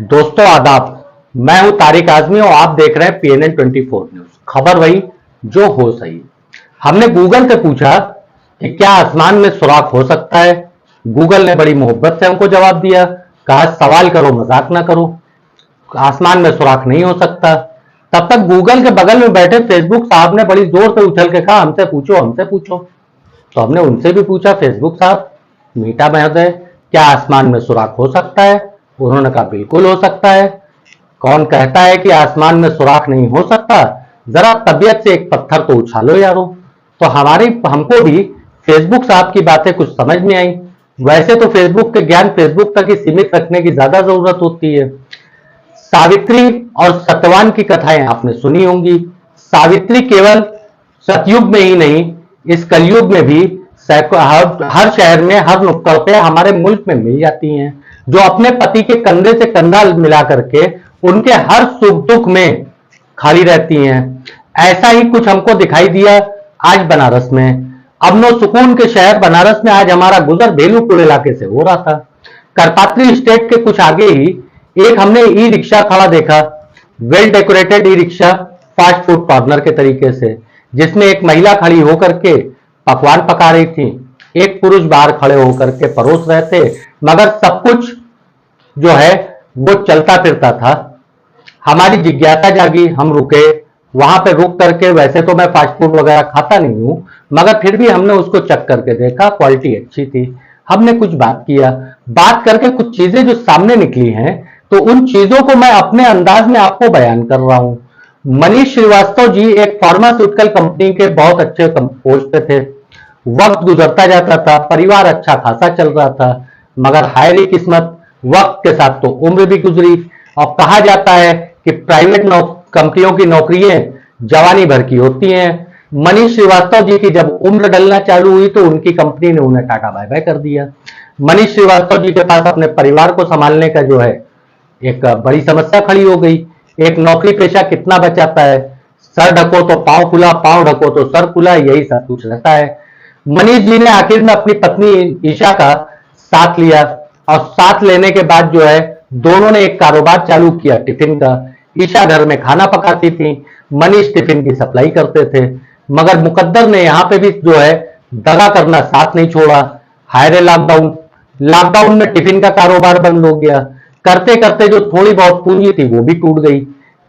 दोस्तों आदाब। मैं हूं तारिक आजमी और आप देख रहे हैं PNN 24 न्यूज। खबर वही जो हो सही। हमने गूगल से पूछा कि क्या आसमान में सुराख हो सकता है। गूगल ने बड़ी मोहब्बत से हमको जवाब दिया, कहा सवाल करो मजाक ना करो, आसमान में सुराख नहीं हो सकता। तब तक गूगल के बगल में बैठे फेसबुक साहब ने बड़ी जोर से उछल के कहा हमसे पूछो हमसे पूछो। तो हमने उनसे भी पूछा, फेसबुक साहब, मीठा महोदय, क्या आसमान में सुराख हो सकता है? उन्होंने कहा बिल्कुल हो सकता है। कौन कहता है कि आसमान में सुराख नहीं हो सकता? जरा तबीयत से एक पत्थर तो उछालो यारो। तो हमको भी फेसबुक साहब की बातें कुछ समझ में आई। वैसे तो फेसबुक के ज्ञान फेसबुक तक ही सीमित रखने की ज्यादा जरूरत होती है। सावित्री और सत्यवान की कथाएं आपने सुनी होंगी। सावित्री केवल सतयुग में ही नहीं, इस कलयुग में भी हर शहर में, हर नुक्कड़ पे, हमारे मुल्क में मिल जाती हैं, जो अपने पति के कंधे से कंधा मिला करके उनके हर सुख दुख में खड़ी रहती हैं। ऐसा ही कुछ हमको दिखाई दिया आज बनारस में। अमनो सुकून के शहर बनारस में आज हमारा गुजर भेलूपुर इलाके से हो रहा था। करपात्री स्टेट के कुछ आगे ही एक हमने ई रिक्शा खड़ा देखा, well decorated e rickshaw, fast food corner के तरीके से, जिसमें एक महिला खड़ी होकर के पकवान पका रही थी, एक पुरुष बाहर खड़े होकर के परोस रहे थे, मगर सब कुछ जो है वो चलता फिरता था। हमारी जिज्ञासा जागी, हम रुके। वहां पे रुक करके, वैसे तो मैं फास्ट फूड वगैरह खाता नहीं हूं, मगर फिर भी हमने उसको चेक करके देखा, क्वालिटी अच्छी थी। हमने कुछ बात किया, बात करके कुछ चीजें जो सामने निकली हैं, तो उन चीजों को मैं अपने अंदाज में आपको बयान कर रहा हूं। मनीष श्रीवास्तव जी एक फार्मास्यूटिकल कंपनी के बहुत अच्छे पोस्ट पे थे। वक्त गुजरता जाता था, परिवार अच्छा खासा चल रहा था, मगर हाय री किस्मत, वक्त के साथ तो उम्र भी गुजरी। और कहा जाता है कि प्राइवेट कंपनियों की नौकरियां जवानी भर की होती हैं। मनीष श्रीवास्तव जी की जब उम्र डलना चालू हुई तो उनकी कंपनी ने उन्हें टाटा बाय बाय कर दिया। मनीष श्रीवास्तव जी के पास अपने परिवार को संभालने का जो है एक बड़ी समस्या खड़ी हो गई। एक नौकरी पेशा कितना बचाता है? सर ढको तो पांव खुला, पांव ढको तो सर खुला, यही सब कुछ रहता है। मनीष जी ने आखिर में अपनी पत्नी ईशा का साथ लिया, और साथ लेने के बाद जो है दोनों ने एक कारोबार चालू किया टिफिन का। ईशा घर में खाना पकाती थी, मनीष टिफिन की सप्लाई करते थे। मगर मुकद्दर ने यहां पे भी जो है दगा करना साथ नहीं छोड़ा। हायरे लॉकडाउन, लॉकडाउन में टिफिन का कारोबार बंद हो गया। करते करते जो थोड़ी बहुत पूंजी थी वो भी टूट गई।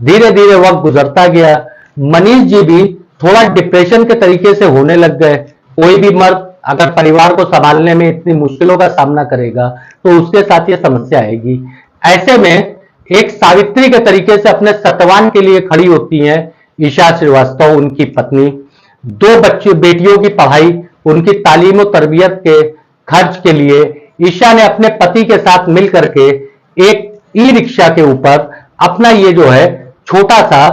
धीरे धीरे वक्त गुजरता गया। मनीष जी भी थोड़ा डिप्रेशन के तरीके से होने लग गए। कोई भी मर्द अगर परिवार को संभालने में इतनी मुश्किलों का सामना करेगा तो उसके साथ ये समस्या आएगी। ऐसे में एक सावित्री के तरीके से अपने सत्यवान के लिए खड़ी होती हैं ईशा श्रीवास्तव, उनकी पत्नी। दो बच्चे बेटियों की पढ़ाई, उनकी तालीम और तरबियत के खर्च के लिए ईशा ने अपने पति के साथ मिल करके एक ई रिक्शा के ऊपर अपना ये जो है छोटा सा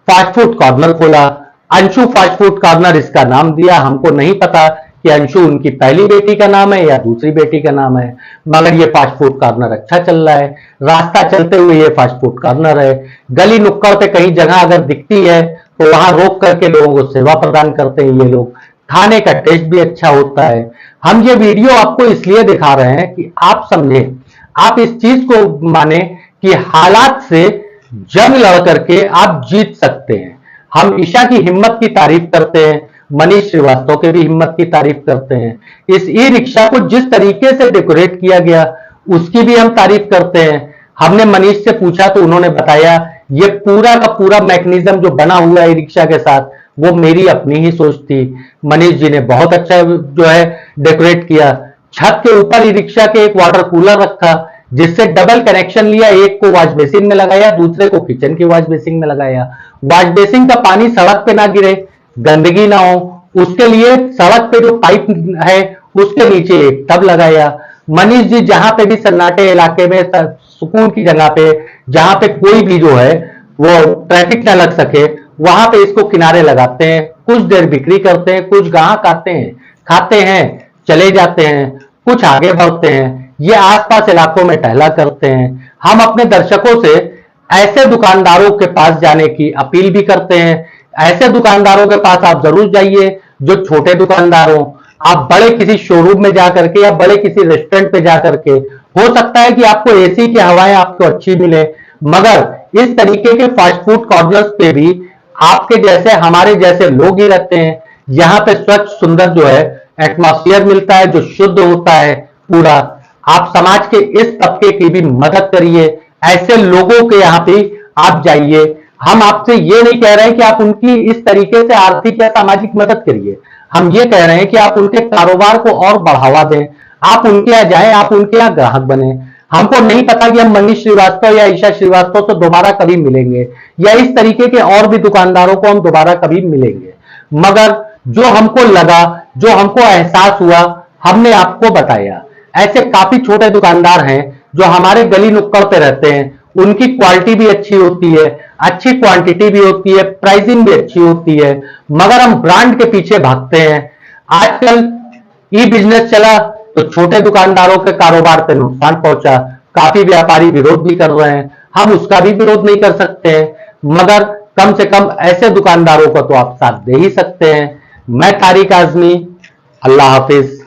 फास्ट फूड कॉर्नर खोला। अंशु फास्ट फूड कॉर्नर इसका नाम दिया। हमको नहीं पता कि अंशु उनकी पहली बेटी का नाम है या दूसरी बेटी का नाम है, मगर ये फास्ट फूड कॉर्नर अच्छा चल रहा है। रास्ता चलते हुए ये फास्ट फूड कॉर्नर है। गली नुक्कड़ पे कहीं जगह अगर दिखती है तो वहां रोक करके लोगों को सेवा प्रदान करते हैं ये लोग। खाने का टेस्ट भी अच्छा होता है। हम ये वीडियो आपको इसलिए दिखा रहे हैं कि आप समझें, आप इस चीज को माने कि हालात से जंग लड़ करके आप जीत सकते हैं। हम ईशा की हिम्मत की तारीफ करते हैं, मनीष श्रीवास्तव के भी हिम्मत की तारीफ करते हैं। इस ई रिक्शा को जिस तरीके से डेकोरेट किया गया उसकी भी हम तारीफ करते हैं। हमने मनीष से पूछा तो उन्होंने बताया ये पूरा का पूरा मैकेनिज्म जो बना हुआ है ई रिक्शा के साथ वो मेरी अपनी ही सोच थी। मनीष जी ने बहुत अच्छा जो है डेकोरेट किया। छत के ऊपर ई रिक्शा के एक वाटर कूलर रखा, जिससे डबल कनेक्शन लिया। एक को वॉश बेसिन में लगाया, दूसरे को किचन की वॉश बेसिन में लगाया। वॉश बेसिन का पानी सड़क पे ना गिरे, गंदगी ना हो, उसके लिए सड़क पे जो पाइप है उसके नीचे एक टब लगाया। मनीष जी जहां पे भी सन्नाटे इलाके में, सुकून की जगह पे, जहां पे कोई भी जो है वो ट्रैफिक ना लग सके, वहां पे इसको किनारे लगाते हैं। कुछ देर बिक्री करते हैं, कुछ ग्राहक आते हैं, खाते हैं, चले जाते हैं, कुछ आगे बढ़ते हैं। ये आसपास इलाकों में टहला करते हैं। हम अपने दर्शकों से ऐसे दुकानदारों के पास जाने की अपील भी करते हैं। ऐसे दुकानदारों के पास आप जरूर जाइए जो छोटे दुकानदार हो। आप बड़े किसी शोरूम में जाकर के या बड़े किसी रेस्टोरेंट पे जाकर के हो सकता है कि आपको एसी की हवाएं आपको अच्छी मिले, मगर इस तरीके के फास्ट फूड कॉर्नर्स पे भी आपके जैसे हमारे जैसे लोग ही रहते हैं। यहाँ पे स्वच्छ सुंदर जो है एटमॉस्फेयर मिलता है, जो शुद्ध होता है पूरा। आप समाज के इस तबके की भी मदद करिए, ऐसे लोगों के यहाँ पे आप जाइए। हम आपसे ये नहीं कह रहे हैं कि आप उनकी इस तरीके से आर्थिक या सामाजिक मदद करिए, हम ये कह रहे हैं कि आप उनके कारोबार को और बढ़ावा दें, आप उनके यहाँ जाएं, आप उनके यहाँ ग्राहक बने। हमको नहीं पता कि हम मनीष श्रीवास्तव या ईशा श्रीवास्तव से दोबारा कभी मिलेंगे, या इस तरीके के और भी दुकानदारों को हम दोबारा कभी मिलेंगे, मगर जो हमको लगा, जो हमको एहसास हुआ, हमने आपको बताया। ऐसे काफी छोटे दुकानदार हैं जो हमारे गली नुक्कड़ पे रहते हैं, उनकी क्वालिटी भी अच्छी होती है, अच्छी क्वांटिटी भी होती है, प्राइसिंग भी अच्छी होती है, मगर हम ब्रांड के पीछे भागते हैं। आजकल ई बिजनेस चला तो छोटे दुकानदारों के कारोबार पे नुकसान पहुंचा, काफी व्यापारी विरोध भी कर रहे हैं, हम उसका भी विरोध नहीं कर सकते हैं, मगर कम से कम ऐसे दुकानदारों को तो आप साथ दे ही सकते हैं। मैं तारिक आजमी, अल्लाह हाफिज।